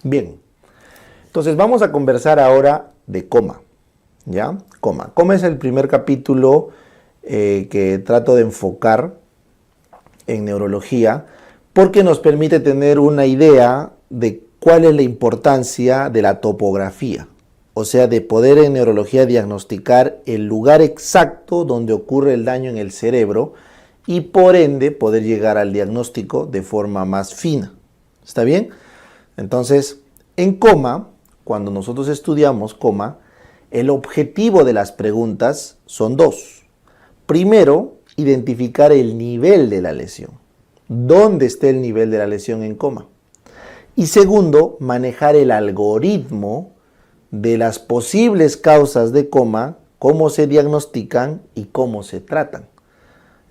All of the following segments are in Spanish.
Bien, entonces vamos a conversar ahora de coma, ¿ya? Coma. Coma es el primer capítulo que trato de enfocar en neurología porque nos permite tener una idea de cuál es la importancia de la topografía, o sea, de poder en neurología diagnosticar el lugar exacto donde ocurre el daño en el cerebro y por ende poder llegar al diagnóstico de forma más fina. ¿Está bien? Entonces, en coma, cuando nosotros estudiamos coma, el objetivo de las preguntas son dos. Primero, identificar el nivel de la lesión. ¿Dónde está el nivel de la lesión en coma? Y segundo, manejar el algoritmo de las posibles causas de coma, cómo se diagnostican y cómo se tratan.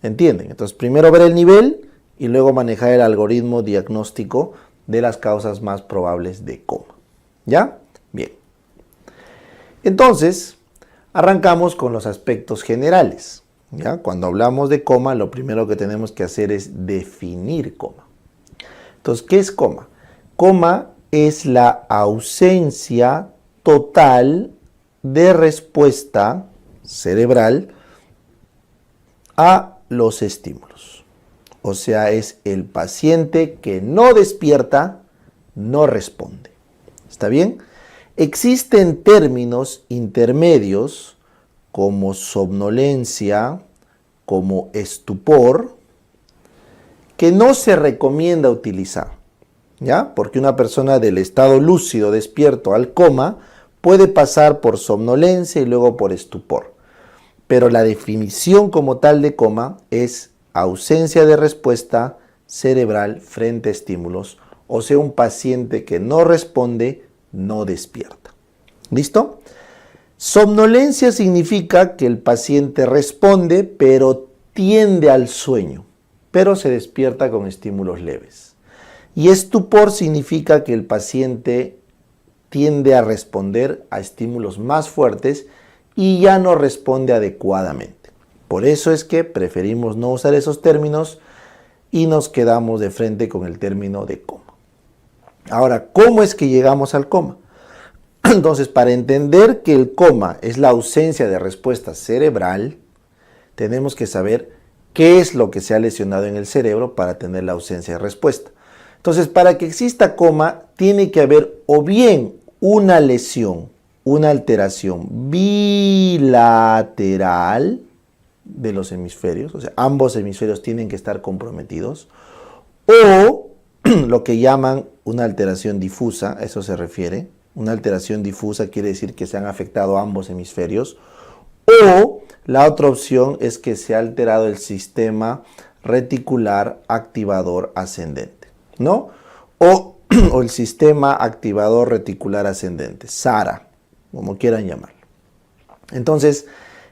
¿Entienden? Entonces, primero ver el nivel y luego manejar el algoritmo diagnóstico de las causas más probables de coma. ¿Ya? Bien. Entonces, arrancamos con los aspectos generales. ¿Ya? Cuando hablamos de coma, lo primero que tenemos que hacer es definir coma. Entonces, ¿qué es coma? Coma es la ausencia total de respuesta cerebral a los estímulos. O sea, es el paciente que no despierta, no responde. ¿Está bien? Existen términos intermedios como somnolencia, como estupor, que no se recomienda utilizar, ¿ya? Porque una persona del estado lúcido despierto al coma puede pasar por somnolencia y luego por estupor. Pero la definición como tal de coma es ausencia de respuesta cerebral frente a estímulos, o sea, un paciente que no responde, no despierta. ¿Listo? Somnolencia significa que el paciente responde, pero tiende al sueño, pero se despierta con estímulos leves. Y estupor significa que el paciente tiende a responder a estímulos más fuertes y ya no responde adecuadamente. Por eso es que preferimos no usar esos términos y nos quedamos de frente con el término de coma. Ahora, ¿cómo es que llegamos al coma? Entonces, para entender que el coma es la ausencia de respuesta cerebral, tenemos que saber qué es lo que se ha lesionado en el cerebro para tener la ausencia de respuesta. Entonces, para que exista coma, tiene que haber o bien una lesión, una alteración bilateral de los hemisferios, o sea, ambos hemisferios tienen que estar comprometidos, o lo que llaman una alteración difusa, a eso se refiere. Una alteración difusa quiere decir que se han afectado ambos hemisferios, o la otra opción es que se ha alterado el sistema reticular activador ascendente, ¿no? O el sistema activador reticular ascendente, SARA, como quieran llamarlo. Entonces,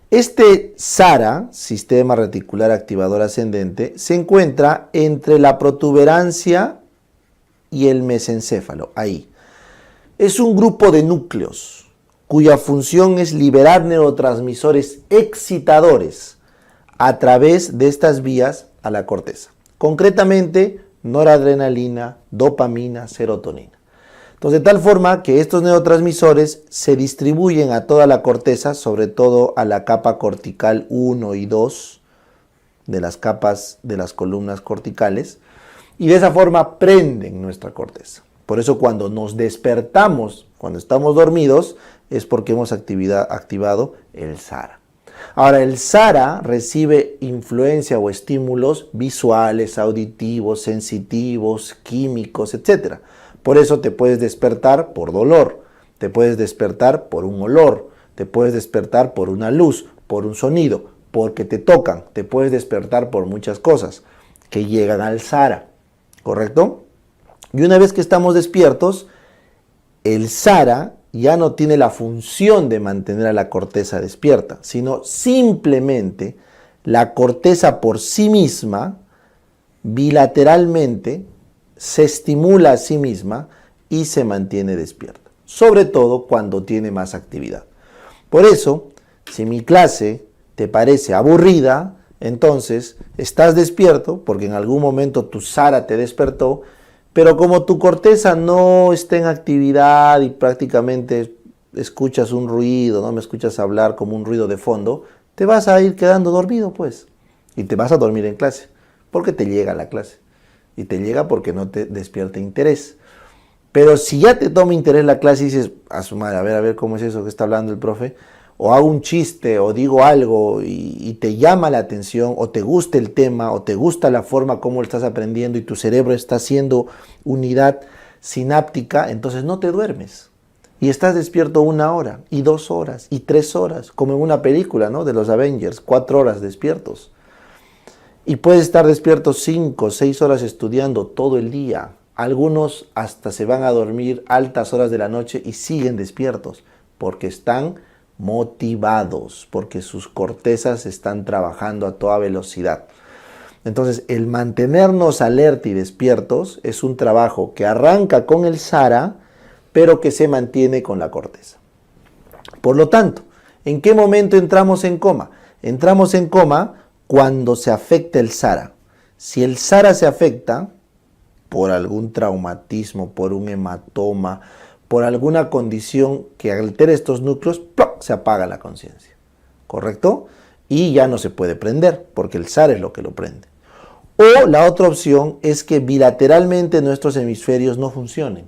este SARA, sistema reticular activador ascendente, se encuentra entre la protuberancia y el mesencéfalo, ahí. Es un grupo de núcleos cuya función es liberar neurotransmisores excitadores a través de estas vías a la corteza. Concretamente, noradrenalina, dopamina, serotonina. Entonces, de tal forma que estos neurotransmisores se distribuyen a toda la corteza, sobre todo a la capa cortical 1 y 2 de las capas de las columnas corticales, y de esa forma prenden nuestra corteza. Por eso cuando nos despertamos, cuando estamos dormidos, es porque hemos activado el SARA. Ahora, el SARA recibe influencia o estímulos visuales, auditivos, sensitivos, químicos, etc. Por eso te puedes despertar por dolor, te puedes despertar por un olor, te puedes despertar por una luz, por un sonido, porque te tocan, te puedes despertar por muchas cosas que llegan al SARA, ¿correcto? Y una vez que estamos despiertos, el SARA ya no tiene la función de mantener a la corteza despierta, sino simplemente la corteza por sí misma, bilateralmente, se estimula a sí misma y se mantiene despierta, sobre todo cuando tiene más actividad. Por eso, si mi clase te parece aburrida, entonces estás despierto porque en algún momento tu SARA te despertó, Pero como tu corteza no está en actividad y prácticamente escuchas un ruido, no me escuchas hablar como un ruido de fondo, te vas a ir quedando dormido, pues. Y te vas a dormir en clase, porque te llega la clase. Y te llega porque no te despierta interés. Pero si ya te toma interés la clase y dices, a su madre, a ver cómo es eso que está hablando el profe, o hago un chiste, o digo algo y te llama la atención, o te gusta el tema, o te gusta la forma como lo estás aprendiendo y tu cerebro está haciendo unidad sináptica, entonces no te duermes. Y estás despierto 1 hora, y 2 horas, y 3 horas, como en una película, ¿no? De los Avengers, 4 horas despiertos. Y puedes estar despierto 5, 6 horas estudiando todo el día. Algunos hasta se van a dormir altas horas de la noche y siguen despiertos, porque están motivados, porque sus cortezas están trabajando a toda velocidad. Entonces, el mantenernos alerta y despiertos es un trabajo que arranca con el SARA, pero que se mantiene con la corteza. Por lo tanto, ¿en qué momento entramos en coma? Entramos en coma cuando se afecta el SARA. Si el SARA se afecta por algún traumatismo, por un hematoma, por alguna condición que altere estos núcleos, ¡plop!, se apaga la conciencia. ¿Correcto? Y ya no se puede prender, porque el SARA es lo que lo prende. O la otra opción es que bilateralmente nuestros hemisferios no funcionen.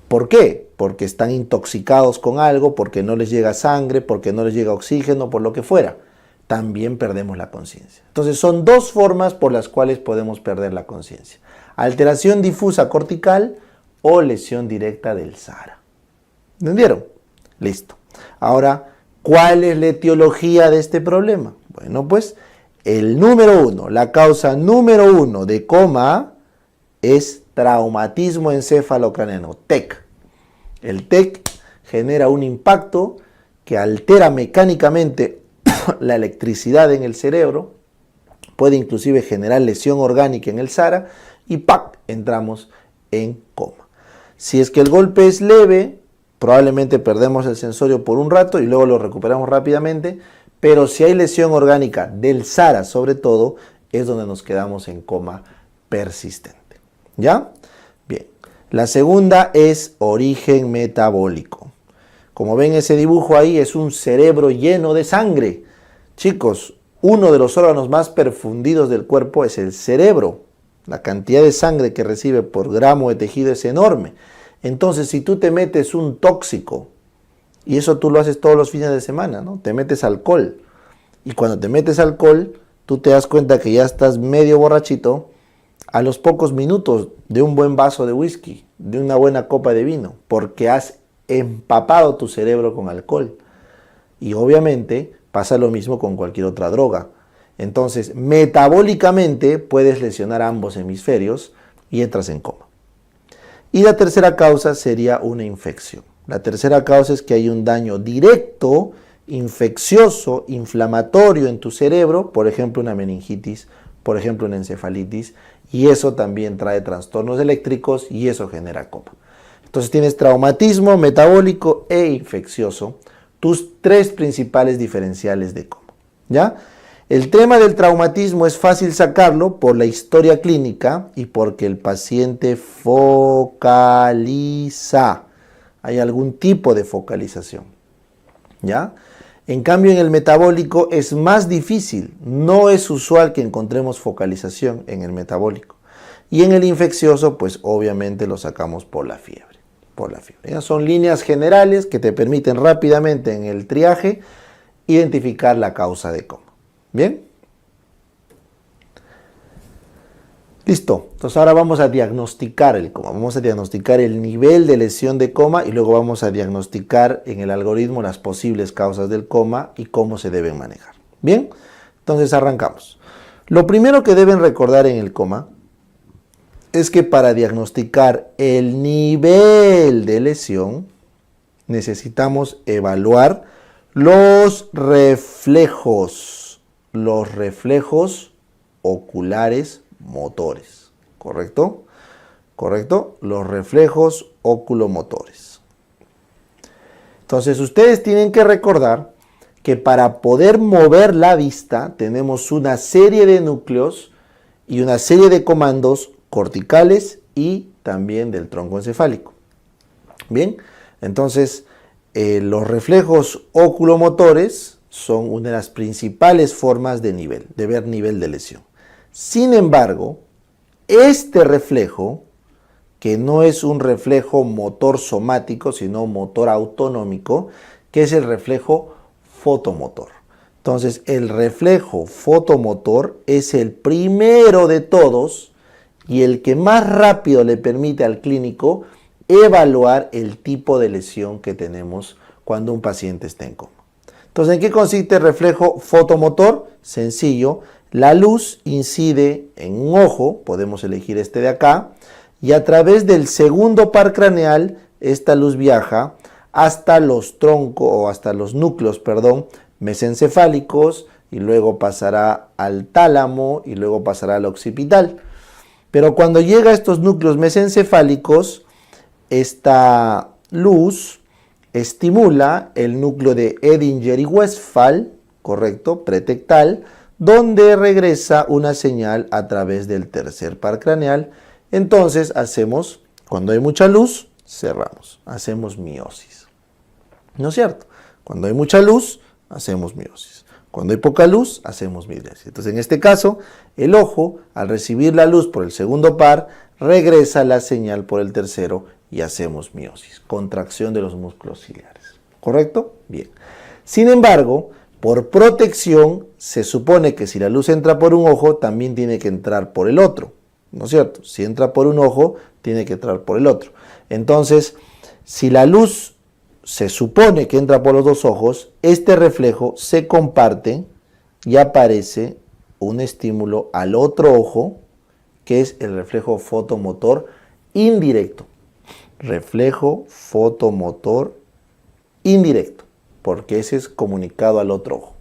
¿Por qué? Porque están intoxicados con algo, porque no les llega sangre, porque no les llega oxígeno, por lo que fuera. También perdemos la conciencia. Entonces son dos formas por las cuales podemos perder la conciencia. Alteración difusa cortical o lesión directa del SARA. ¿Entendieron? Listo. Ahora, ¿cuál es la etiología de este problema? Bueno, pues el número 1, la causa número 1 de coma es traumatismo encefalocraneano, TEC. El TEC genera un impacto que altera mecánicamente la electricidad en el cerebro, puede inclusive generar lesión orgánica en el SARA y ¡pac!, entramos en coma. Si es que el golpe es leve, probablemente perdemos el sensorio por un rato y luego lo recuperamos rápidamente, pero si hay lesión orgánica del SARA sobre todo, es donde nos quedamos en coma persistente. ¿Ya? Bien. La segunda es origen metabólico. Como ven ese dibujo ahí, es un cerebro lleno de sangre. Chicos, uno de los órganos más perfundidos del cuerpo es el cerebro. La cantidad de sangre que recibe por gramo de tejido es enorme. Entonces, si tú te metes un tóxico, y eso tú lo haces todos los fines de semana, ¿no? Te metes alcohol. Y cuando te metes alcohol, tú te das cuenta que ya estás medio borrachito a los pocos minutos de un buen vaso de whisky, de una buena copa de vino, porque has empapado tu cerebro con alcohol. Y obviamente pasa lo mismo con cualquier otra droga. Entonces, metabólicamente puedes lesionar ambos hemisferios y entras en coma. Y la tercera causa sería una infección. La tercera causa es que hay un daño directo, infeccioso, inflamatorio en tu cerebro, por ejemplo una meningitis, por ejemplo una encefalitis, y eso también trae trastornos eléctricos y eso genera coma. Entonces tienes traumatismo metabólico e infeccioso, tus tres principales diferenciales de coma. ¿Ya? El tema del traumatismo es fácil sacarlo por la historia clínica y porque el paciente focaliza. Hay algún tipo de focalización. ¿Ya? En cambio, en el metabólico es más difícil. No es usual que encontremos focalización en el metabólico. Y en el infeccioso, pues obviamente lo sacamos por la fiebre. ¿Ya? Son líneas generales que te permiten rápidamente en el triaje identificar la causa de coma. ¿Bien? Listo. Entonces ahora vamos a diagnosticar el coma. Vamos a diagnosticar el nivel de lesión de coma y luego vamos a diagnosticar en el algoritmo las posibles causas del coma y cómo se deben manejar. Bien, entonces arrancamos. Lo primero que deben recordar en el coma es que para diagnosticar el nivel de lesión necesitamos evaluar los reflejos oculares motores, ¿correcto? ¿Correcto? Los reflejos oculomotores. Entonces ustedes tienen que recordar que para poder mover la vista tenemos una serie de núcleos y una serie de comandos corticales y también del tronco encefálico. Bien, entonces los reflejos oculomotores son una de las principales formas de ver nivel de lesión. Sin embargo, este reflejo, que no es un reflejo motor somático, sino motor autonómico, que es el reflejo fotomotor. Entonces, el reflejo fotomotor es el primero de todos y el que más rápido le permite al clínico evaluar el tipo de lesión que tenemos cuando un paciente está en coma. Entonces, ¿en qué consiste el reflejo fotomotor? Sencillo, la luz incide en un ojo, podemos elegir este de acá, y a través del segundo par craneal, esta luz viaja hasta los troncos, o hasta los núcleos, mesencefálicos, y luego pasará al tálamo, y luego pasará al occipital. Pero cuando llega a estos núcleos mesencefálicos, esta luz estimula el núcleo de Edinger y Westphal, correcto, pretectal, donde regresa una señal a través del tercer par craneal. Entonces hacemos, cuando hay mucha luz, cerramos, hacemos miosis. ¿No es cierto? Cuando hay mucha luz, hacemos miosis. Cuando hay poca luz, hacemos midriasis. Entonces, en este caso, el ojo, al recibir la luz por el segundo par, regresa la señal por el tercero y hacemos miosis, contracción de los músculos ciliares. ¿Correcto? Bien. Sin embargo, por protección, se supone que si la luz entra por un ojo, también tiene que entrar por el otro. ¿No es cierto? Si entra por un ojo, tiene que entrar por el otro. Entonces, si la luz se supone que entra por los dos ojos, este reflejo se comparte y aparece un estímulo al otro ojo, que es el reflejo fotomotor indirecto. Reflejo fotomotor indirecto, porque ese es comunicado al otro ojo.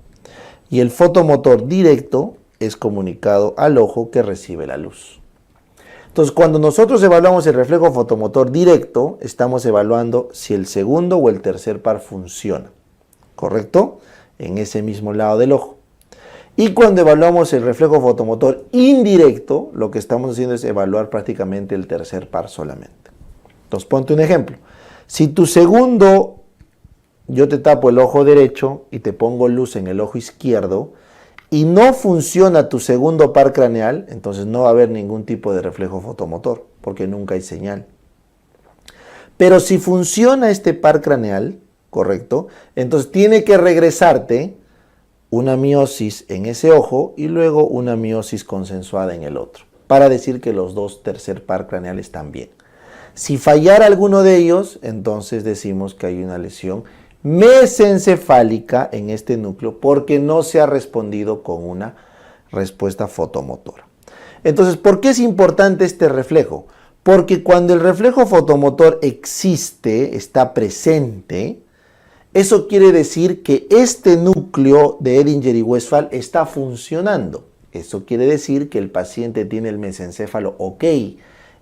Y el fotomotor directo es comunicado al ojo que recibe la luz. Entonces, cuando nosotros evaluamos el reflejo fotomotor directo, estamos evaluando si el segundo o el tercer par funciona, ¿correcto? En ese mismo lado del ojo. Y cuando evaluamos el reflejo fotomotor indirecto, lo que estamos haciendo es evaluar prácticamente el tercer par solamente. Entonces, ponte un ejemplo. Si tu segundo, yo te tapo el ojo derecho y te pongo luz en el ojo izquierdo, y no funciona tu segundo par craneal, entonces no va a haber ningún tipo de reflejo fotomotor, porque nunca hay señal. Pero si funciona este par craneal, ¿correcto? Entonces tiene que regresarte una miosis en ese ojo y luego una miosis consensuada en el otro, para decir que los dos tercer par craneal están bien. Si fallara alguno de ellos, entonces decimos que hay una lesión mesencefálica en este núcleo porque no se ha respondido con una respuesta fotomotora. Entonces, ¿por qué es importante este reflejo? Porque cuando el reflejo fotomotor existe, está presente, eso quiere decir que este núcleo de Edinger y Westphal está funcionando. Eso quiere decir que el paciente tiene el mesencéfalo ok.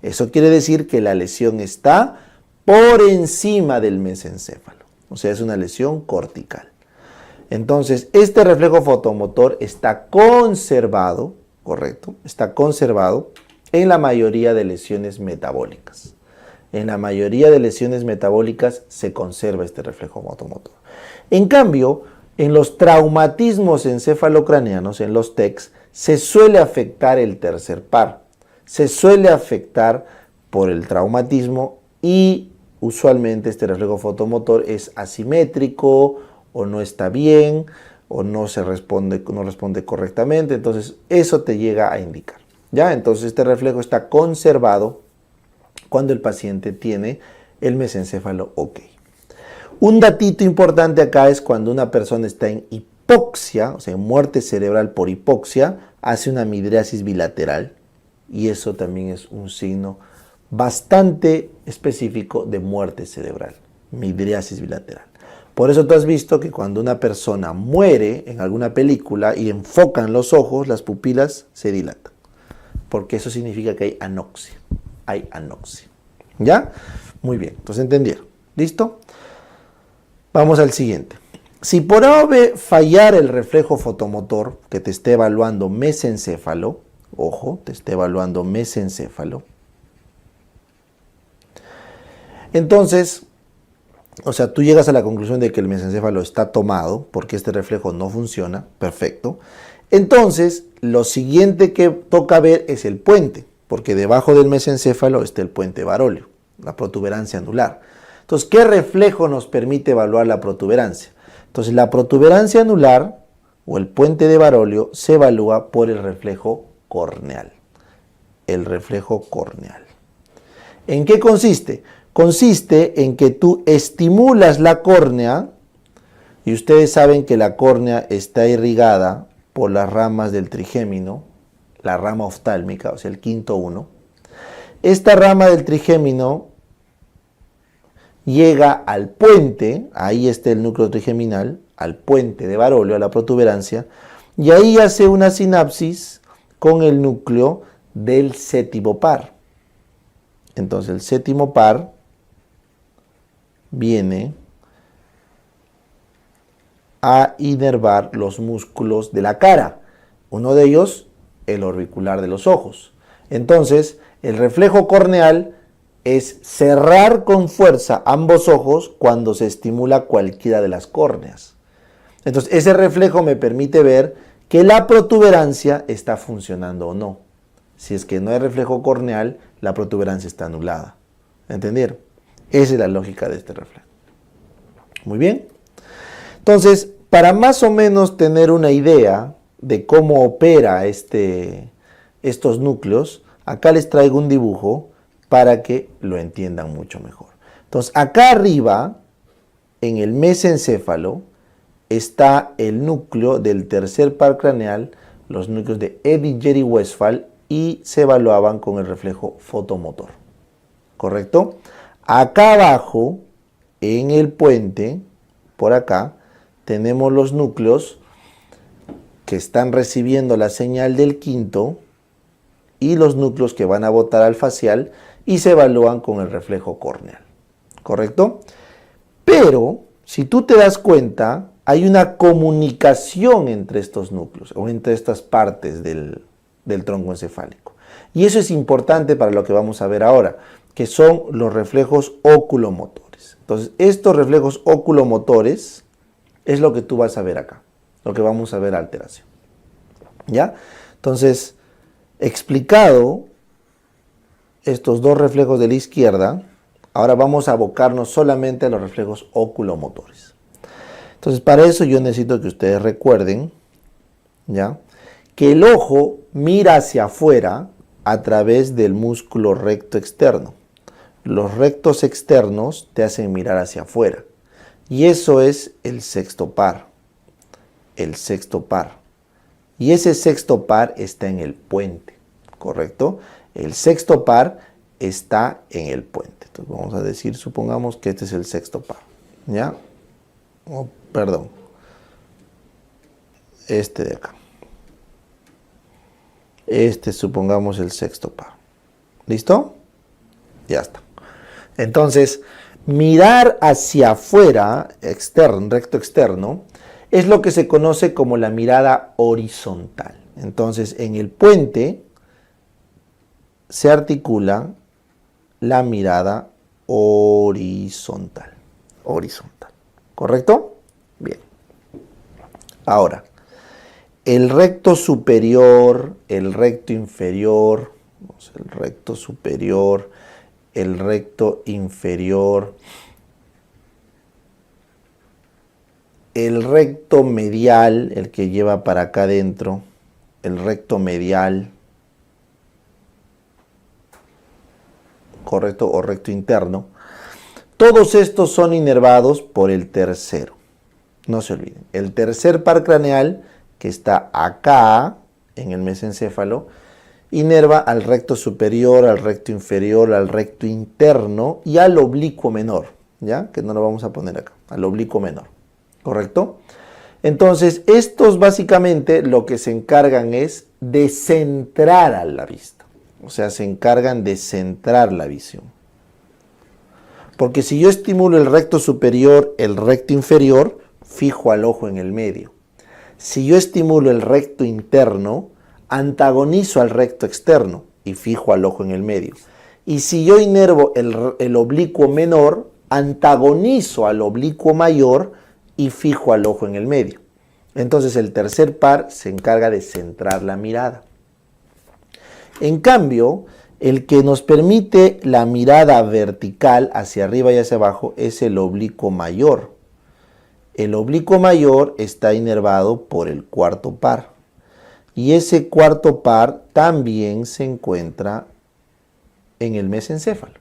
Eso quiere decir que la lesión está por encima del mesencéfalo. O sea, es una lesión cortical. Entonces, este reflejo fotomotor está conservado, ¿correcto? Está conservado en la mayoría de lesiones metabólicas. En la mayoría de lesiones metabólicas se conserva este reflejo fotomotor. En cambio, en los traumatismos encefalocraneanos, en los TECs, se suele afectar el tercer par. Se suele afectar por el traumatismo y usualmente este reflejo fotomotor es asimétrico o no está bien o no responde correctamente. Entonces eso te llega a indicar. ¿Ya? Entonces este reflejo está conservado cuando el paciente tiene el mesencéfalo ok. Un datito importante acá es cuando una persona está en hipoxia, o sea, en muerte cerebral por hipoxia, hace una midriasis bilateral y eso también es un signo bastante específico de muerte cerebral, midriasis bilateral. Por eso tú has visto que cuando una persona muere en alguna película y enfocan los ojos, las pupilas se dilatan, porque eso significa que hay anoxia. Hay anoxia. ¿Ya? Muy bien, entonces entendieron. ¿Listo? Vamos al siguiente. Si por A o B fallar el reflejo fotomotor que te esté evaluando mesencéfalo, ojo, te esté evaluando mesencéfalo, Entonces, o sea, tú llegas a la conclusión de que el mesencéfalo está tomado porque este reflejo no funciona, perfecto. Entonces, lo siguiente que toca ver es el puente, porque debajo del mesencéfalo está el puente Barolio, la protuberancia anular. Entonces, ¿qué reflejo nos permite evaluar la protuberancia? Entonces, la protuberancia anular o el puente de Barolio se evalúa por el reflejo corneal. El reflejo corneal. ¿En qué consiste? Consiste en que tú estimulas la córnea, y ustedes saben que la córnea está irrigada por las ramas del trigémino, la rama oftálmica, o sea, el quinto uno. Esta rama del trigémino llega al puente, ahí está el núcleo trigeminal, al puente de Barolio, a la protuberancia, y ahí hace una sinapsis con el núcleo del séptimo par. Entonces el séptimo par viene a inervar los músculos de la cara. Uno de ellos, el orbicular de los ojos. Entonces, el reflejo corneal es cerrar con fuerza ambos ojos cuando se estimula cualquiera de las córneas. Entonces, ese reflejo me permite ver que la protuberancia está funcionando o no. Si es que no hay reflejo corneal, la protuberancia está anulada. ¿Entendieron? Esa es la lógica de este reflejo. Muy bien. Entonces, para más o menos tener una idea de cómo opera estos núcleos, acá les traigo un dibujo para que lo entiendan mucho mejor. Entonces, acá arriba, en el mesencéfalo, está el núcleo del tercer par craneal, los núcleos de Eddy-Jerry-Westphal, y se evaluaban con el reflejo fotomotor. ¿Correcto? Acá abajo, en el puente, por acá, tenemos los núcleos que están recibiendo la señal del quinto y los núcleos que van a botar al facial y se evalúan con el reflejo corneal. ¿Correcto? Pero, si tú te das cuenta, hay una comunicación entre estos núcleos o entre estas partes del tronco encefálico. Y eso es importante para lo que vamos a ver ahora, que son los reflejos oculomotores. Entonces, estos reflejos oculomotores es lo que tú vas a ver acá, lo que vamos a ver a alteración. ¿Ya? Entonces, explicado estos dos reflejos de la izquierda, ahora vamos a abocarnos solamente a los reflejos oculomotores. Entonces, para eso yo necesito que ustedes recuerden, ¿ya?, que el ojo mira hacia afuera a través del músculo recto externo. Los rectos externos te hacen mirar hacia afuera. Y eso es el sexto par. El sexto par. Y ese sexto par está en el puente, ¿correcto? El sexto par está en el puente. Entonces vamos a decir, supongamos que este es el sexto par. ¿Ya? Oh, perdón. Este de acá. Este supongamos el sexto par. ¿Listo? Ya está. Entonces, mirar hacia afuera, externo, recto externo, es lo que se conoce como la mirada horizontal. Entonces, en el puente se articula la mirada horizontal. Horizontal. ¿Correcto? Bien. Ahora, el recto superior, el recto inferior, el recto superior, el recto inferior, el recto medial, el que lleva para acá adentro, el recto medial, correcto, o recto interno, todos estos son inervados por el tercero. No se olviden, el tercer par craneal, que está acá, en el mesencéfalo, inerva al recto superior, al recto inferior, al recto interno y al oblicuo menor, ¿ya? Que no lo vamos a poner acá, al oblicuo menor, ¿correcto? Entonces, estos básicamente lo que se encargan es de centrar a la vista, o sea, se encargan de centrar la visión. Porque si yo estimulo el recto superior, el recto inferior, fijo al ojo en el medio. Si yo estimulo el recto interno, antagonizo al recto externo y fijo al ojo en el medio. Y si yo inervo el oblicuo menor, antagonizo al oblicuo mayor y fijo al ojo en el medio. Entonces el tercer par se encarga de centrar la mirada. En cambio, el que nos permite la mirada vertical hacia arriba y hacia abajo es el oblicuo mayor. El oblicuo mayor está inervado por el cuarto par. Y ese cuarto par también se encuentra en el mesencéfalo.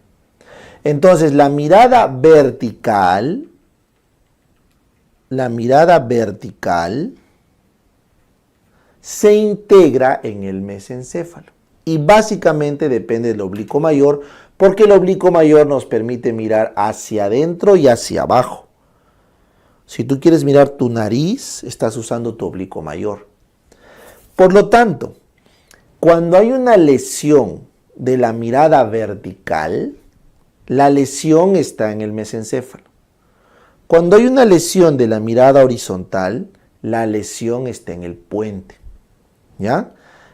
Entonces la mirada vertical se integra en el mesencéfalo. Y básicamente depende del oblicuo mayor, porque el oblicuo mayor nos permite mirar hacia adentro y hacia abajo. Si tú quieres mirar tu nariz, estás usando tu oblicuo mayor. Por lo tanto, cuando hay una lesión de la mirada vertical, la lesión está en el mesencéfalo. Cuando hay una lesión de la mirada horizontal, la lesión está en el puente. ¿Ya?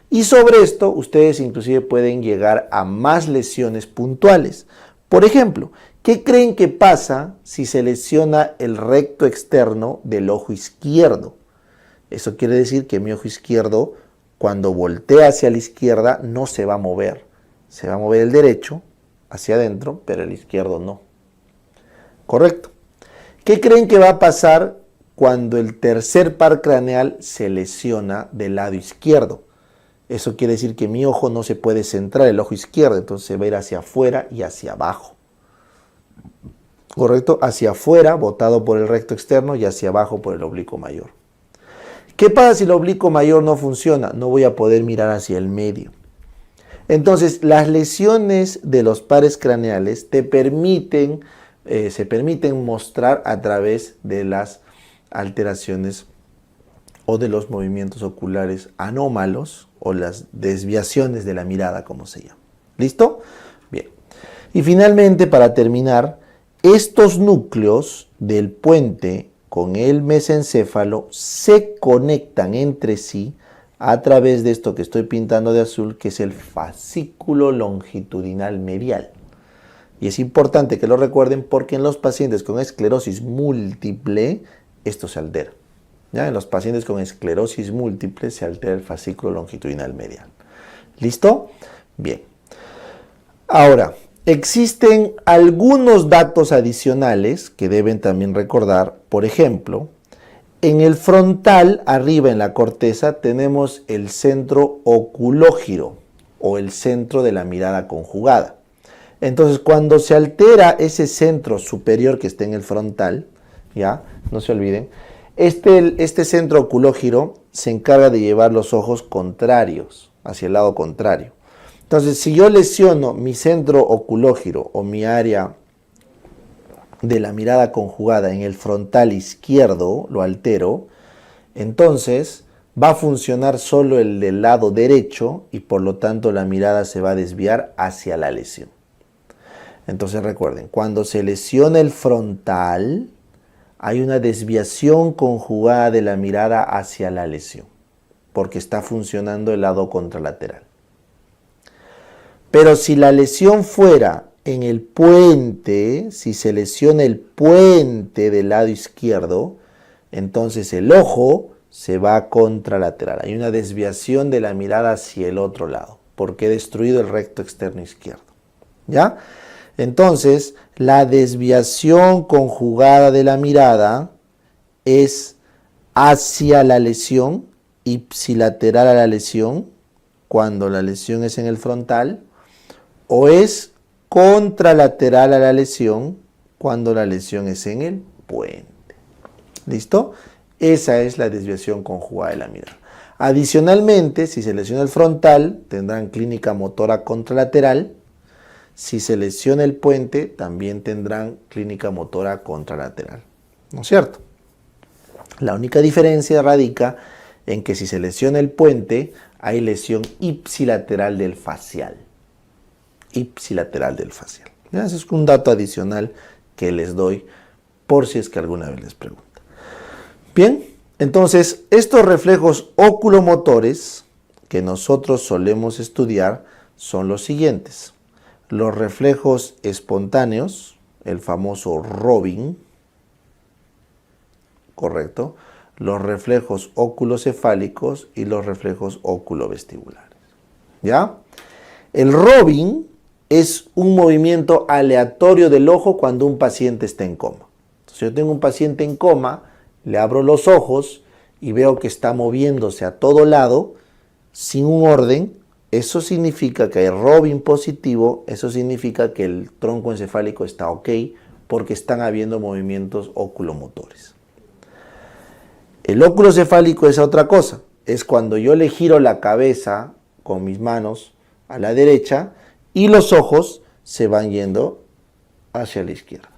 Y sobre esto, ustedes inclusive pueden llegar a más lesiones puntuales. Por ejemplo, ¿qué creen que pasa si se lesiona el recto externo del ojo izquierdo? Eso quiere decir que mi ojo izquierdo, cuando voltea hacia la izquierda, no se va a mover. Se va a mover el derecho hacia adentro, pero el izquierdo no. ¿Correcto? ¿Qué creen que va a pasar cuando el tercer par craneal se lesiona del lado izquierdo? Eso quiere decir que mi ojo no se puede centrar, el ojo izquierdo, entonces se va a ir hacia afuera y hacia abajo. ¿Correcto? Hacia afuera, botado por el recto externo, y hacia abajo por el oblicuo mayor. ¿Qué pasa si el oblicuo mayor no funciona? No voy a poder mirar hacia el medio. Entonces, las lesiones de los pares craneales se permiten mostrar a través de las alteraciones o de los movimientos oculares anómalos o las desviaciones de la mirada, como se llama. ¿Listo? Bien. Y finalmente, para terminar, estos núcleos del puente con el mesencéfalo se conectan entre sí a través de esto que estoy pintando de azul, que es el fascículo longitudinal medial. Y es importante que lo recuerden porque en los pacientes con esclerosis múltiple esto se altera. ¿Ya? En los pacientes con esclerosis múltiple se altera el fascículo longitudinal medial. ¿Listo? Bien. Ahora, existen algunos datos adicionales que deben también recordar. Por ejemplo, en el frontal, arriba en la corteza, tenemos el centro oculógiro o el centro de la mirada conjugada. Entonces, cuando se altera ese centro superior que está en el frontal, ya, no se olviden, este centro oculógiro se encarga de llevar los ojos contrarios, hacia el lado contrario. Entonces, si yo lesiono mi centro oculógiro o mi área de la mirada conjugada en el frontal izquierdo, lo altero, entonces va a funcionar solo el del lado derecho y por lo tanto la mirada se va a desviar hacia la lesión. Entonces recuerden, cuando se lesiona el frontal, hay una desviación conjugada de la mirada hacia la lesión, porque está funcionando el lado contralateral. Pero si la lesión fuera en el puente, si se lesiona el puente del lado izquierdo, entonces el ojo se va contralateral. Hay una desviación de la mirada hacia el otro lado, porque he destruido el recto externo izquierdo. ¿Ya? Entonces, la desviación conjugada de la mirada es hacia la lesión, ipsilateral a la lesión, cuando la lesión es en el frontal, o es contralateral a la lesión, cuando la lesión es en el puente. ¿Listo? Esa es la desviación conjugada de la mirada. Adicionalmente, si se lesiona el frontal, tendrán clínica motora contralateral. Si se lesiona el puente, también tendrán clínica motora contralateral. ¿No es cierto? La única diferencia radica en que si se lesiona el puente, hay lesión ipsilateral del facial. Ipsilateral del facial. Ese es un dato adicional que les doy por si es que alguna vez les preguntan. Bien, entonces estos reflejos oculomotores que nosotros solemos estudiar son los siguientes. los reflejos espontáneos, el famoso Robin, correcto, los reflejos oculocefálicos y los reflejos oculovestibulares. ¿Ya? El Robin es un movimiento aleatorio del ojo cuando un paciente está en coma. Entonces, yo tengo un paciente en coma, le abro los ojos y veo que está moviéndose a todo lado sin un orden. Eso significa que hay Robin positivo, eso significa que el tronco encefálico está ok, porque están habiendo movimientos oculomotores. El óculo cefálico es otra cosa, es cuando yo le giro la cabeza con mis manos a la derecha y los ojos se van yendo hacia la izquierda.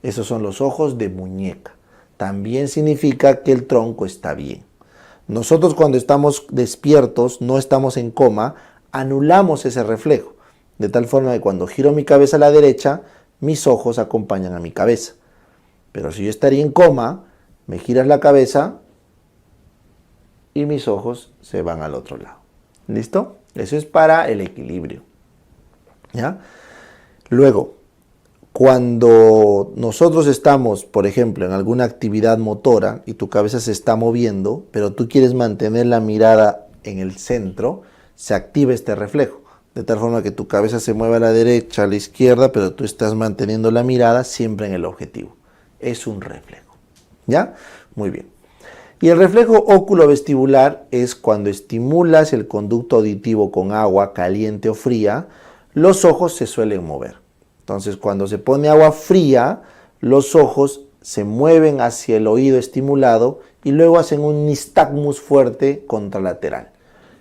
Esos son los ojos de muñeca. También significa que el tronco está bien. Nosotros cuando estamos despiertos, no estamos en coma, anulamos ese reflejo, de tal forma que cuando giro mi cabeza a la derecha, mis ojos acompañan a mi cabeza. Pero si yo estaría en coma, me giras la cabeza y mis ojos se van al otro lado. ¿Listo? Eso es para el equilibrio. ¿Ya? Luego, cuando nosotros estamos, por ejemplo, en alguna actividad motora y tu cabeza se está moviendo, pero tú quieres mantener la mirada en el centro, se activa este reflejo. De tal forma que tu cabeza se mueve a la derecha, a la izquierda, pero tú estás manteniendo la mirada siempre en el objetivo. Es un reflejo. ¿Ya? Muy bien. Y el reflejo oculovestibular es cuando estimulas el conducto auditivo con agua caliente o fría, los ojos se suelen mover. Entonces, cuando se pone agua fría, los ojos se mueven hacia el oído estimulado y luego hacen un nistagmus fuerte contralateral.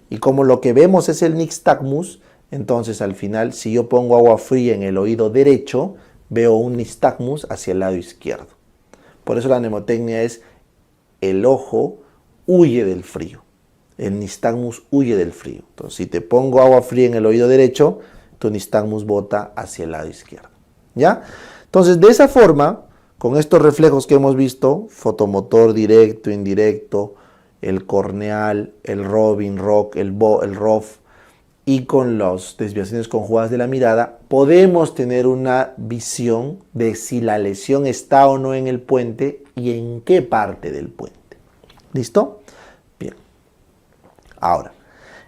Y como lo que vemos es el nistagmus, entonces al final, si yo pongo agua fría en el oído derecho, veo un nistagmus hacia el lado izquierdo. Por eso la mnemotecnia es: el ojo huye del frío. El nistagmus huye del frío. Entonces, si te pongo agua fría en el oído derecho, tu nistagmus bota hacia el lado izquierdo. ¿Ya? Entonces, de esa forma, con estos reflejos que hemos visto, fotomotor directo, indirecto, el corneal, el Robin, Rock, el ROF, y con las desviaciones conjugadas de la mirada, podemos tener una visión de si la lesión está o no en el puente y en qué parte del puente. ¿Listo? Bien. Ahora,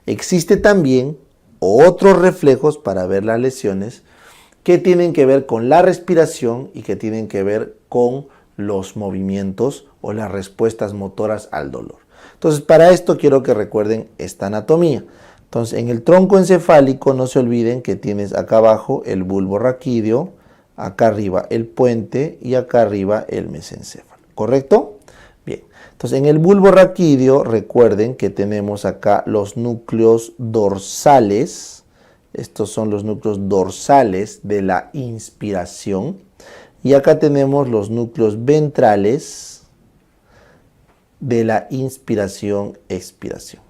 existe también otros reflejos para ver las lesiones que tienen que ver con la respiración y que tienen que ver con los movimientos o las respuestas motoras al dolor. Entonces, para esto quiero que recuerden esta anatomía. Entonces, en el tronco encefálico no se olviden que tienes acá abajo el bulbo raquídeo, acá arriba el puente y acá arriba el mesencéfalo. ¿Correcto? Bien. Entonces, en el bulbo raquídeo recuerden que tenemos acá los núcleos dorsales. Estos son los núcleos dorsales de la inspiración. Y acá tenemos los núcleos ventrales de la inspiración-expiración.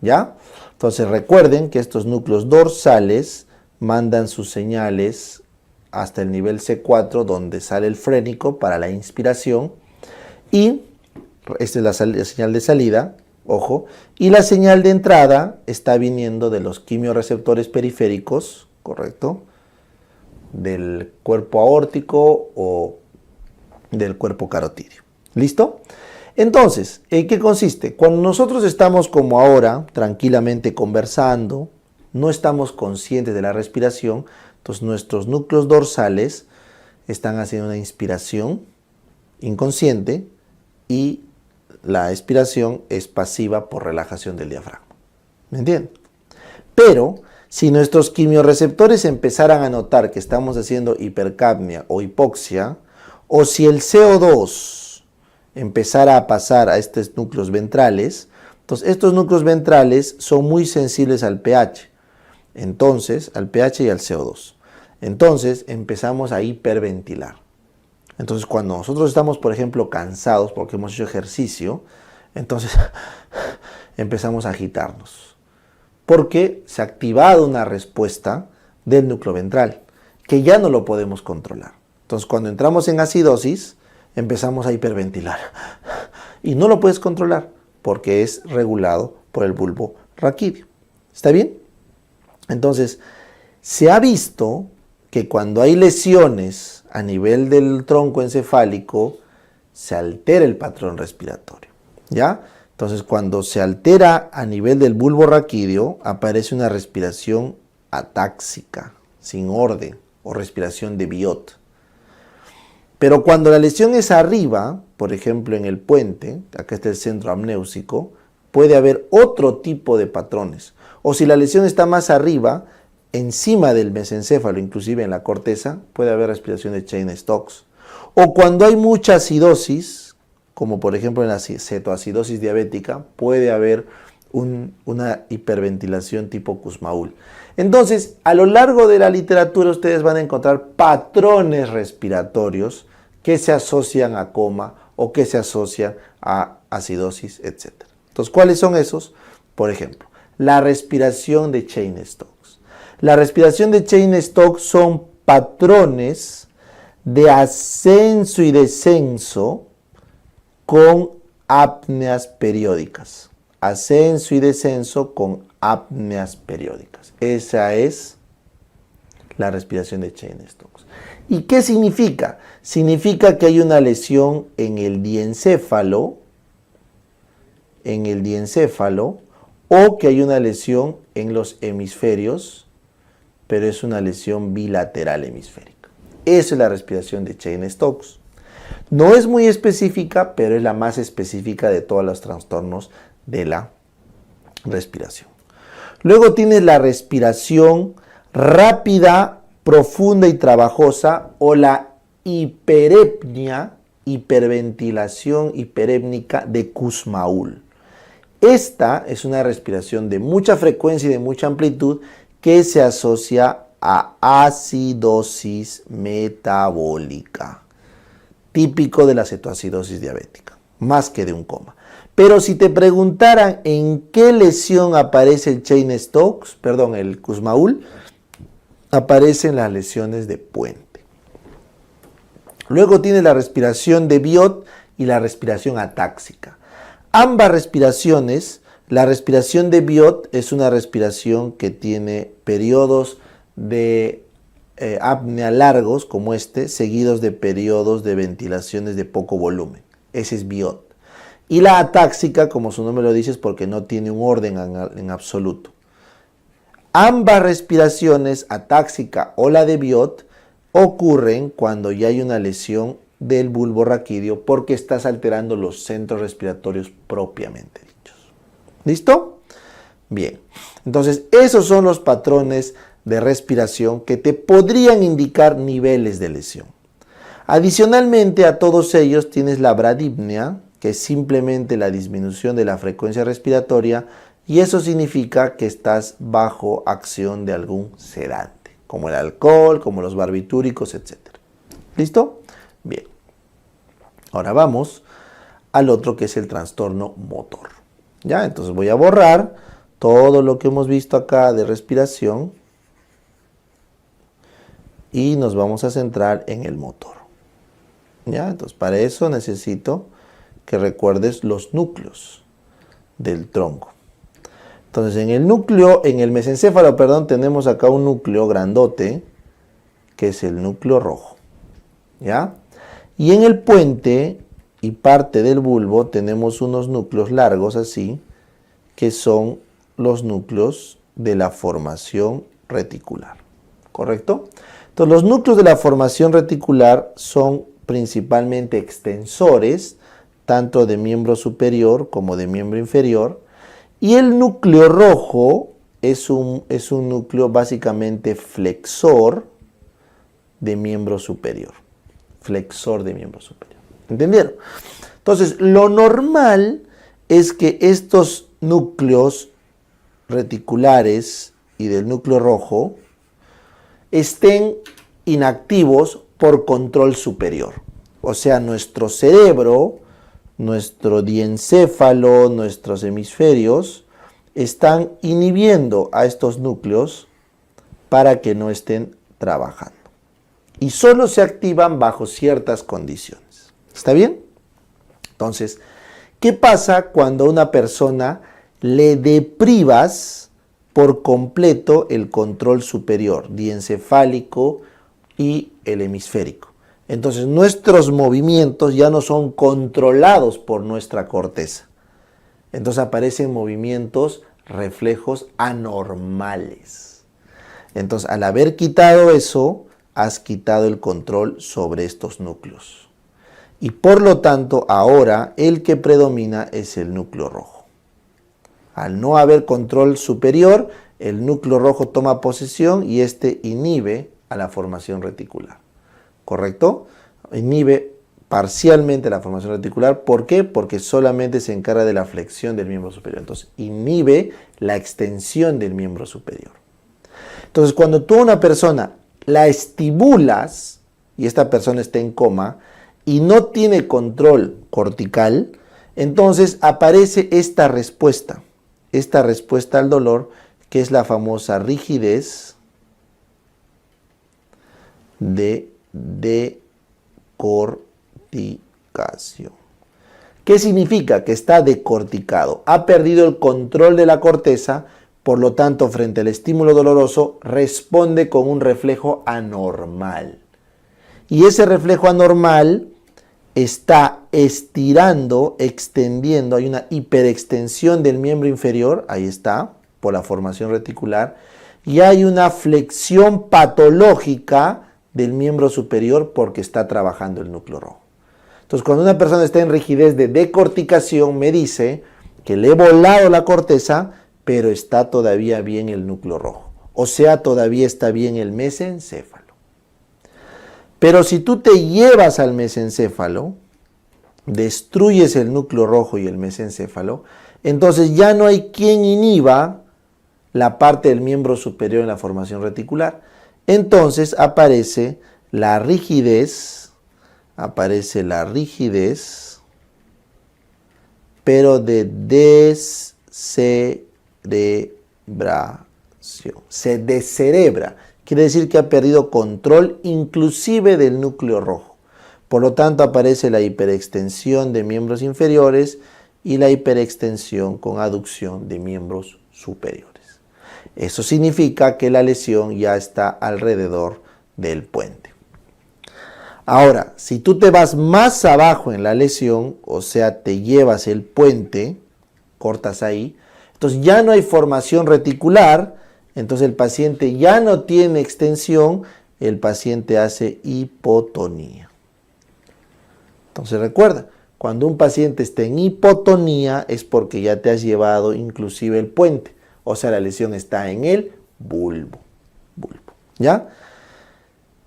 ¿Ya? Entonces recuerden que estos núcleos dorsales mandan sus señales hasta el nivel C4, donde sale el frénico para la inspiración. Y esta es la señal de salida, ojo. Y la señal de entrada está viniendo de los quimiorreceptores periféricos, ¿correcto? Del cuerpo aórtico o del cuerpo carotídeo. ¿Listo? Entonces, ¿en qué consiste? Cuando nosotros estamos como ahora, tranquilamente conversando, no estamos conscientes de la respiración, entonces nuestros núcleos dorsales están haciendo una inspiración inconsciente y la expiración es pasiva por relajación del diafragma. ¿Me entienden? Pero si nuestros quimiorreceptores empezaran a notar que estamos haciendo hipercapnia o hipoxia, o si el CO2 empezara a pasar a estos núcleos ventrales, entonces estos núcleos ventrales son muy sensibles al pH, entonces al pH y al CO2. Entonces empezamos a hiperventilar. Entonces cuando nosotros estamos, por ejemplo, cansados porque hemos hecho ejercicio, entonces empezamos a agitarnos, porque se ha activado una respuesta del núcleo ventral que ya no lo podemos controlar. Entonces cuando entramos en acidosis, empezamos a hiperventilar y no lo puedes controlar porque es regulado por el bulbo raquídeo. ¿Está bien? Entonces, se ha visto que cuando hay lesiones a nivel del tronco encefálico, se altera el patrón respiratorio, ¿ya? Entonces, cuando se altera a nivel del bulbo raquídeo, aparece una respiración atáxica, sin orden, o respiración de Biot. Pero cuando la lesión es arriba, por ejemplo en el puente, acá está el centro amnéusico, puede haber otro tipo de patrones. O si la lesión está más arriba, encima del mesencéfalo, inclusive en la corteza, puede haber respiración de Cheyne-Stokes. O cuando hay mucha acidosis, como por ejemplo en la cetoacidosis diabética, puede haber una hiperventilación tipo Kussmaul. Entonces, a lo largo de la literatura ustedes van a encontrar patrones respiratorios que se asocian a coma o que se asocian a acidosis, etc. Entonces, ¿cuáles son esos? Por ejemplo, la respiración de Cheyne-Stokes. La respiración de Cheyne-Stokes son patrones de ascenso y descenso con apneas periódicas. Ascenso y descenso con apneas periódicas. Esa es la respiración de Cheyne-Stokes. ¿Y qué significa? Significa que hay una lesión en el diencéfalo, o que hay una lesión en los hemisferios, pero es una lesión bilateral hemisférica. Esa es la respiración de Cheyne-Stokes. No es muy específica, pero es la más específica de todos los trastornos de la respiración. Luego tienes la respiración rápida, profunda y trabajosa, o la hiperepnia, hiperventilación hiperépnica de Kussmaul. Esta es una respiración de mucha frecuencia y de mucha amplitud que se asocia a acidosis metabólica, típico de la cetoacidosis diabética, más que de un coma. Pero si te preguntaran en qué lesión aparece el Cheyne-Stokes, perdón, el Kussmaul, aparecen las lesiones de puente. Luego tiene la respiración de Biot y la respiración atáxica. Ambas respiraciones, la respiración de Biot es una respiración que tiene periodos de apnea largos, como este, seguidos de periodos de ventilaciones de poco volumen. Ese es Biot. Y la atáxica, como su nombre lo dice, es porque no tiene un orden en absoluto. Ambas respiraciones, atáxica o la de Biot, ocurren cuando ya hay una lesión del bulbo raquídeo porque estás alterando los centros respiratorios propiamente dichos. ¿Listo? Bien. Entonces, esos son los patrones de respiración que te podrían indicar niveles de lesión. Adicionalmente a todos ellos tienes la bradipnea, que es simplemente la disminución de la frecuencia respiratoria, y eso significa que estás bajo acción de algún sedante, como el alcohol, como los barbitúricos, etc. ¿Listo? Bien. Ahora vamos al otro, que es el trastorno motor. ¿Ya? Entonces voy a borrar todo lo que hemos visto acá de respiración y nos vamos a centrar en el motor. ¿Ya? Entonces para eso necesito que recuerdes los núcleos del tronco. Entonces en el mesencéfalo, tenemos acá un núcleo grandote, que es el núcleo rojo. ¿Ya? Y en el puente y parte del bulbo tenemos unos núcleos largos así, que son los núcleos de la formación reticular. ¿Correcto? Entonces los núcleos de la formación reticular son principalmente extensores, tanto de miembro superior como de miembro inferior, y el núcleo rojo es un núcleo básicamente flexor de miembro superior. Flexor de miembro superior. ¿Entendieron? Entonces, lo normal es que estos núcleos reticulares y del núcleo rojo estén inactivos por control superior. O sea, nuestro cerebro, nuestro diencéfalo, nuestros hemisferios están inhibiendo a estos núcleos para que no estén trabajando. Y solo se activan bajo ciertas condiciones. ¿Está bien? Entonces, ¿qué pasa cuando a una persona le deprivas por completo el control superior, diencefálico y el hemisférico. Entonces nuestros movimientos ya no son controlados por nuestra corteza. Entonces aparecen movimientos, reflejos anormales. Entonces al haber quitado eso, has quitado el control sobre estos núcleos. Y por lo tanto ahora el que predomina es el núcleo rojo. Al no haber control superior, el núcleo rojo toma posesión y este inhibe a la formación reticular. ¿Correcto? Inhibe parcialmente la formación reticular. ¿Por qué? Porque solamente se encarga de la flexión del miembro superior. Entonces, inhibe la extensión del miembro superior. Entonces, cuando tú a una persona la estimulas, y esta persona está en coma, y no tiene control cortical, entonces aparece esta respuesta al dolor, que es la famosa rigidez de decorticación. ¿Qué significa? Que está decorticado, ha perdido el control de la corteza, por lo tanto, frente al estímulo doloroso, responde con un reflejo anormal. Y ese reflejo anormal está estirando, extendiendo, hay una hiperextensión del miembro inferior, ahí está, por la formación reticular, y hay una flexión patológica del miembro superior porque está trabajando el núcleo rojo. Entonces, cuando una persona está en rigidez de decorticación, me dice que le he volado la corteza, pero está todavía bien el núcleo rojo. O sea, todavía está bien el mesencéfalo. Pero si tú te llevas al mesencéfalo, destruyes el núcleo rojo y el mesencéfalo, entonces ya no hay quien inhiba la parte del miembro superior en la formación reticular. Entonces aparece la rigidez, pero de descerebración. Se descerebra. Quiere decir que ha perdido control inclusive del núcleo rojo. Por lo tanto, aparece la hiperextensión de miembros inferiores y la hiperextensión con aducción de miembros superiores. Eso significa que la lesión ya está alrededor del puente. Ahora, si tú te vas más abajo en la lesión, o sea, te llevas el puente, cortas ahí, entonces ya no hay formación reticular, entonces el paciente ya no tiene extensión, el paciente hace hipotonía. Entonces recuerda, cuando un paciente está en hipotonía es porque ya te has llevado inclusive el puente, o sea, la lesión está en el bulbo. ¿Ya?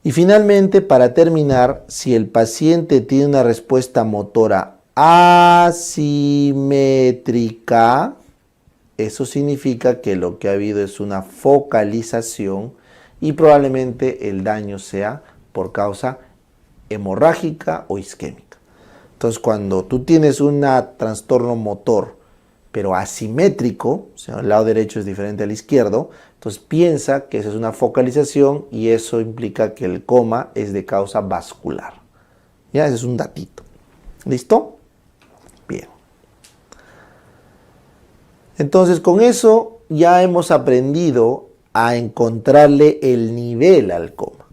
Y finalmente, para terminar, si el paciente tiene una respuesta motora asimétrica, eso significa que lo que ha habido es una focalización y probablemente el daño sea por causa hemorrágica o isquémica. Entonces, cuando tú tienes un trastorno motor, pero asimétrico, o sea, el lado derecho es diferente al izquierdo, entonces piensa que eso es una focalización y eso implica que el coma es de causa vascular. Ya, ese es un datito. ¿Listo? Bien. Entonces, con eso ya hemos aprendido a encontrarle el nivel al coma.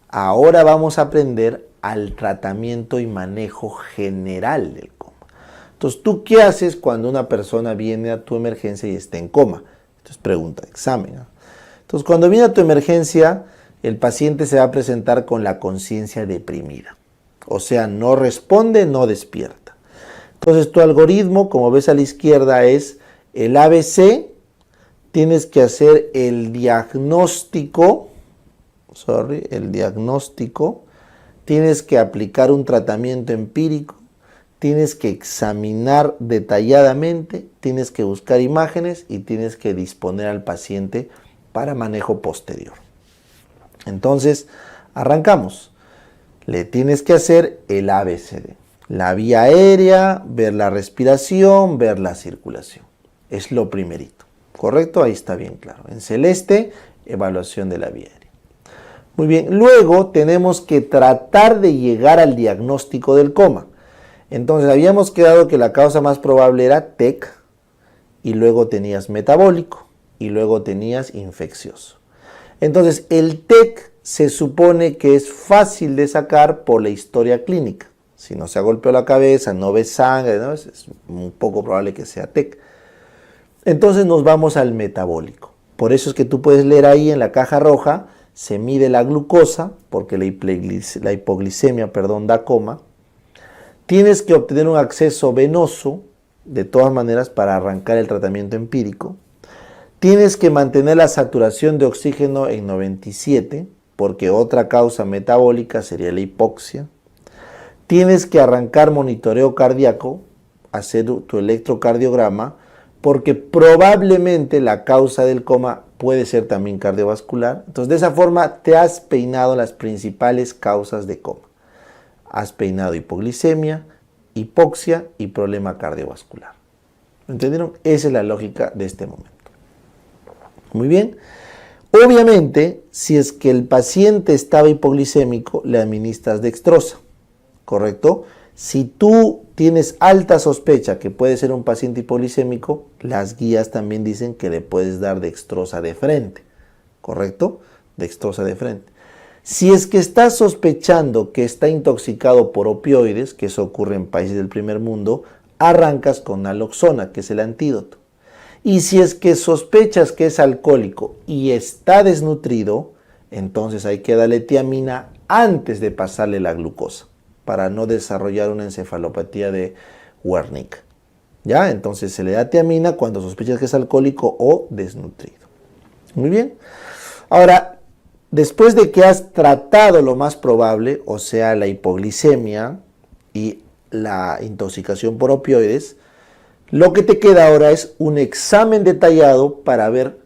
Ahora vamos a aprender al tratamiento y manejo general del coma. Entonces, ¿tú qué haces cuando una persona viene a tu emergencia y está en coma? Entonces, pregunta de examen, ¿no? Entonces, cuando viene a tu emergencia, el paciente se va a presentar con la conciencia deprimida. O sea, no responde, no despierta. Entonces, tu algoritmo, como ves a la izquierda, es el ABC. Tienes que hacer el diagnóstico. Tienes que aplicar un tratamiento empírico. Tienes que examinar detalladamente, tienes que buscar imágenes y tienes que disponer al paciente para manejo posterior. Entonces, arrancamos. Le tienes que hacer el ABCD. La vía aérea, ver la respiración, ver la circulación. Es lo primerito. ¿Correcto? Ahí está bien claro. En celeste, evaluación de la vía aérea. Muy bien. Luego tenemos que tratar de llegar al diagnóstico del coma. Entonces habíamos quedado que la causa más probable era TEC y luego tenías metabólico y luego tenías infeccioso. Entonces el TEC se supone que es fácil de sacar por la historia clínica. Si no se ha golpeado la cabeza, no ve sangre, ¿no? Es un poco probable que sea TEC. Entonces nos vamos al metabólico. Por eso es que tú puedes leer ahí en la caja roja, se mide la glucosa, porque la hipoglicemia, da coma. Tienes que obtener un acceso venoso, de todas maneras, para arrancar el tratamiento empírico. Tienes que mantener la saturación de oxígeno en 97, porque otra causa metabólica sería la hipoxia. Tienes que arrancar monitoreo cardíaco, hacer tu electrocardiograma, porque probablemente la causa del coma puede ser también cardiovascular. Entonces, de esa forma te has peinado las principales causas de coma. Has peinado hipoglicemia, hipoxia y problema cardiovascular. ¿Entendieron? Esa es la lógica de este momento. Muy bien. Obviamente, si es que el paciente estaba hipoglicémico, le administras dextrosa, ¿correcto? Si tú tienes alta sospecha que puede ser un paciente hipoglicémico, las guías también dicen que le puedes dar dextrosa de frente, ¿correcto? Dextrosa de frente. Si es que estás sospechando que está intoxicado por opioides, que eso ocurre en países del primer mundo, arrancas con naloxona, que es el antídoto. Y si es que sospechas que es alcohólico y está desnutrido, entonces hay que darle tiamina antes de pasarle la glucosa, para no desarrollar una encefalopatía de Wernicke. ¿Ya? Entonces se le da tiamina cuando sospechas que es alcohólico o desnutrido. Muy bien. Ahora, después de que has tratado lo más probable, o sea, la hipoglicemia y la intoxicación por opioides, lo que te queda ahora es un examen detallado para ver,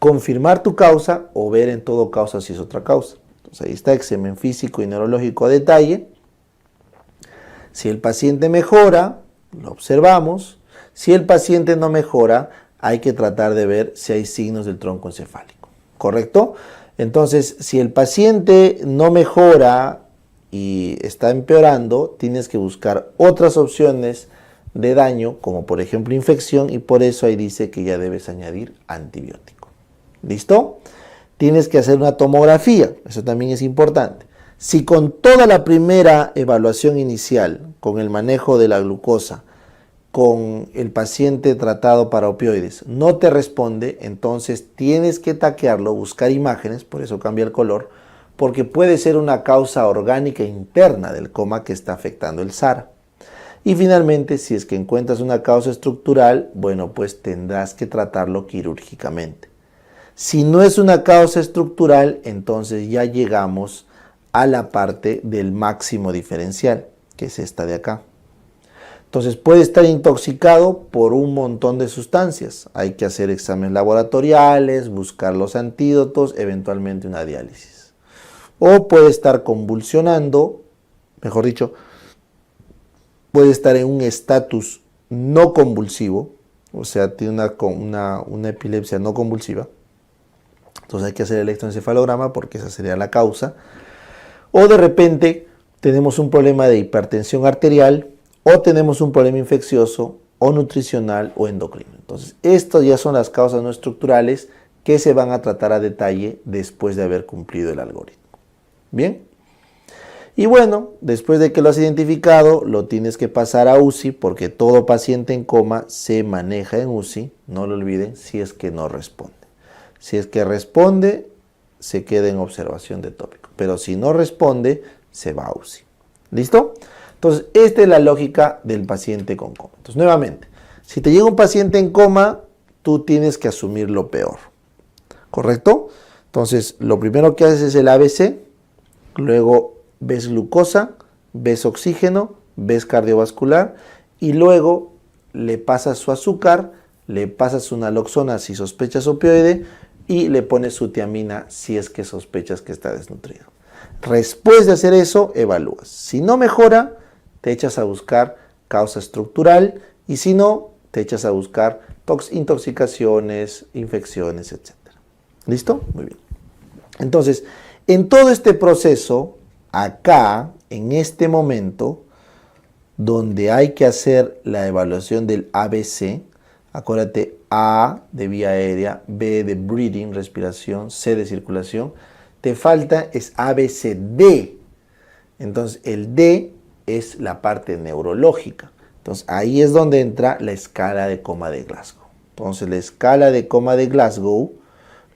confirmar tu causa o ver en todo caso si es otra causa. Entonces ahí está examen físico y neurológico a detalle. Si el paciente mejora, lo observamos. Si el paciente no mejora, hay que tratar de ver si hay signos del tronco encefálico. ¿Correcto? Entonces, si el paciente no mejora y está empeorando, tienes que buscar otras opciones de daño, como por ejemplo infección, y por eso ahí dice que ya debes añadir antibiótico. ¿Listo? Tienes que hacer una tomografía, eso también es importante. Si con toda la primera evaluación inicial, con el manejo de la glucosa, con el paciente tratado para opioides, no te responde, entonces tienes que taquearlo, buscar imágenes, por eso cambia el color, porque puede ser una causa orgánica interna del coma que está afectando el SARA. Y finalmente, si es que encuentras una causa estructural, bueno, pues tendrás que tratarlo quirúrgicamente. Si no es una causa estructural, entonces ya llegamos a la parte del máximo diferencial, que es esta de acá. Entonces puede estar intoxicado por un montón de sustancias. Hay que hacer exámenes laboratoriales, buscar los antídotos, eventualmente una diálisis. O puede estar convulsionando, mejor dicho, puede estar en un estatus no convulsivo, o sea, tiene una epilepsia no convulsiva. Entonces hay que hacer el electroencefalograma porque esa sería la causa. O de repente tenemos un problema de hipertensión arterial, o tenemos un problema infeccioso, o nutricional, o endocrino. Entonces, estas ya son las causas no estructurales que se van a tratar a detalle después de haber cumplido el algoritmo. ¿Bien? Y bueno, después de que lo has identificado, lo tienes que pasar a UCI, porque todo paciente en coma se maneja en UCI, no lo olviden, si es que no responde. Si es que responde, se queda en observación de tópico, pero si no responde, se va a UCI. ¿Listo? Entonces, esta es la lógica del paciente con coma. Entonces, nuevamente, si te llega un paciente en coma, tú tienes que asumir lo peor. ¿Correcto? Entonces, lo primero que haces es el ABC, luego ves glucosa, ves oxígeno, ves cardiovascular y luego le pasas su azúcar, le pasas una naloxona si sospechas opioide y le pones su tiamina si es que sospechas que está desnutrido. Después de hacer eso, evalúas. Si no mejora, te echas a buscar causa estructural y si no, te echas a buscar intoxicaciones, infecciones, etc. ¿Listo? Muy bien. Entonces, en todo este proceso, acá, en este momento, donde hay que hacer la evaluación del ABC, acuérdate, A de vía aérea, B de breathing, respiración, C de circulación, te falta es ABCD. Entonces el D es la parte neurológica. Entonces ahí es donde entra la escala de coma de Glasgow. Entonces la escala de coma de Glasgow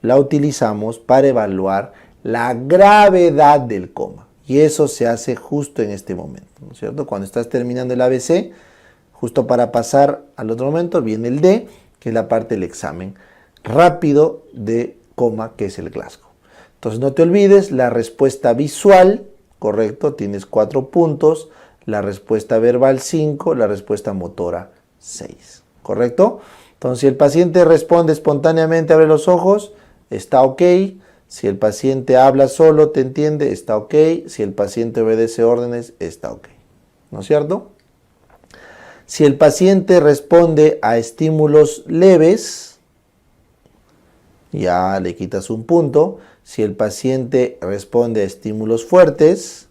la utilizamos para evaluar la gravedad del coma. Y eso se hace justo en este momento, ¿no es cierto? Cuando estás terminando el ABC, justo para pasar al otro momento, viene el D, que es la parte del examen rápido de coma, que es el Glasgow. Entonces no te olvides, la respuesta visual, correcto, tienes 4 puntos, la respuesta verbal 5, la respuesta motora 6, ¿correcto? Entonces si el paciente responde espontáneamente, abre los ojos, está ok. Si el paciente habla solo, te entiende, está ok. Si el paciente obedece órdenes, está ok, ¿no es cierto? Si el paciente responde a estímulos leves, ya le quitas un punto. Si el paciente responde a estímulos fuertes,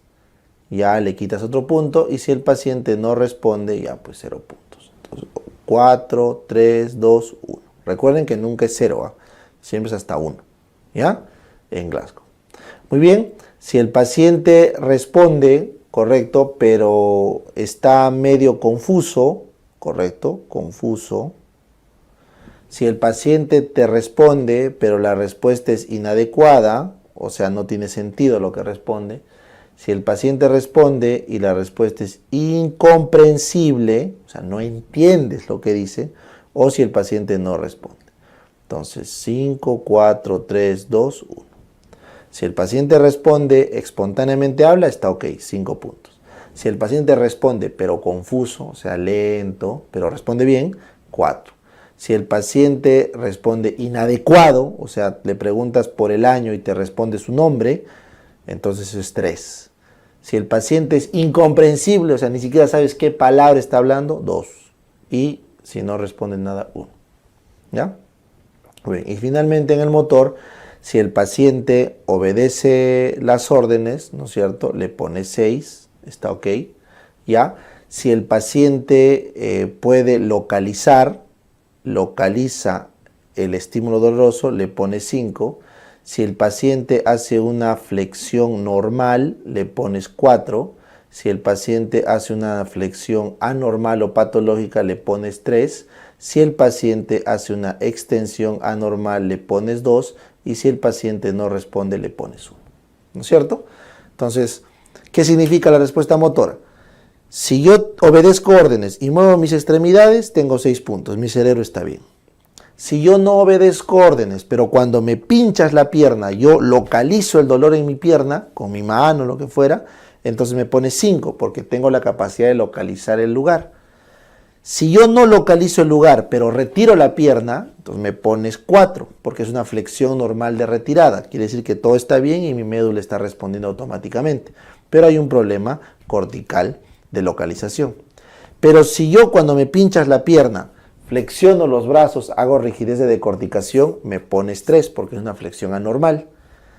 ya le quitas otro punto. Y si el paciente no responde, ya pues 0 puntos. Entonces, 4, 3, 2, 1. Recuerden que nunca es 0, siempre es hasta 1, ¿ya? En Glasgow. Muy bien, si el paciente responde, correcto, pero está medio confuso, correcto, confuso. Si el paciente te responde, pero la respuesta es inadecuada, o sea, no tiene sentido lo que responde. Si el paciente responde y la respuesta es incomprensible, o sea, no entiendes lo que dice, o si el paciente no responde. Entonces, 5, 4, 3, 2, 1. Si el paciente responde, espontáneamente habla, está ok, 5 puntos. Si el paciente responde, pero confuso, o sea, lento, pero responde bien, 4. Si el paciente responde inadecuado, o sea, le preguntas por el año y te responde su nombre, entonces es 3. Si el paciente es incomprensible, o sea, ni siquiera sabes qué palabra está hablando, 2. Y si no responde nada, 1. ¿Ya? Bien. Y finalmente en el motor, si el paciente obedece las órdenes, ¿no es cierto? Le pone 6, está ok, ¿ya? Si el paciente puede localiza el estímulo doloroso, le pone 5. Si el paciente hace una flexión normal, le pones 4. Si el paciente hace una flexión anormal o patológica, le pones 3. Si el paciente hace una extensión anormal, le pones 2. Y si el paciente no responde, le pones 1. ¿No es cierto? Entonces, ¿qué significa la respuesta motora? Si yo obedezco órdenes y muevo mis extremidades, tengo 6 puntos. Mi cerebro está bien. Si yo no obedezco órdenes, pero cuando me pinchas la pierna, yo localizo el dolor en mi pierna, con mi mano o lo que fuera, entonces me pones 5, porque tengo la capacidad de localizar el lugar. Si yo no localizo el lugar, pero retiro la pierna, entonces me pones 4, porque es una flexión normal de retirada. Quiere decir que todo está bien y mi médula está respondiendo automáticamente. Pero hay un problema cortical de localización. Pero si yo cuando me pinchas la pierna, flexiono los brazos, hago rigidez de decorticación, me pones 3, porque es una flexión anormal.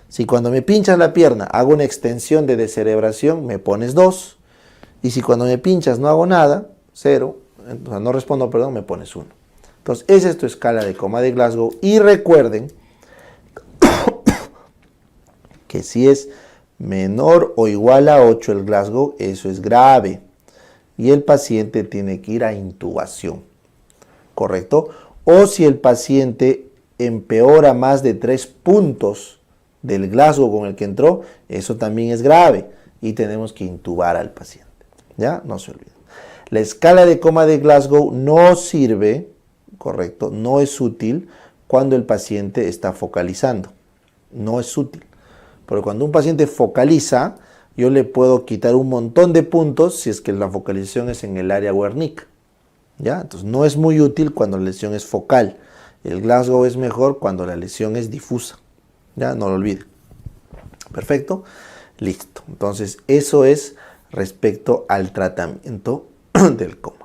Si cuando me pinchas la pierna, hago una extensión de descerebración, me pones 2. Y si cuando me pinchas no hago nada, 0. O sea, no respondo, perdón, me pones 1. Entonces, esa es tu escala de coma de Glasgow. Y recuerden que si es menor o igual a 8 el Glasgow, eso es grave. Y el paciente tiene que ir a intubación. ¿Correcto? O si el paciente empeora más de 3 puntos del Glasgow con el que entró, eso también es grave. Y tenemos que intubar al paciente. ¿Ya? No se olviden. La escala de coma de Glasgow no sirve, correcto, no es útil cuando el paciente está focalizando. No es útil. Pero cuando un paciente focaliza, yo le puedo quitar un montón de puntos si es que la focalización es en el área Wernicke. ¿Ya? Entonces no es muy útil cuando la lesión es focal. El Glasgow es mejor cuando la lesión es difusa. ¿Ya? No lo olviden. Perfecto. Listo. Entonces eso es respecto al tratamiento del coma.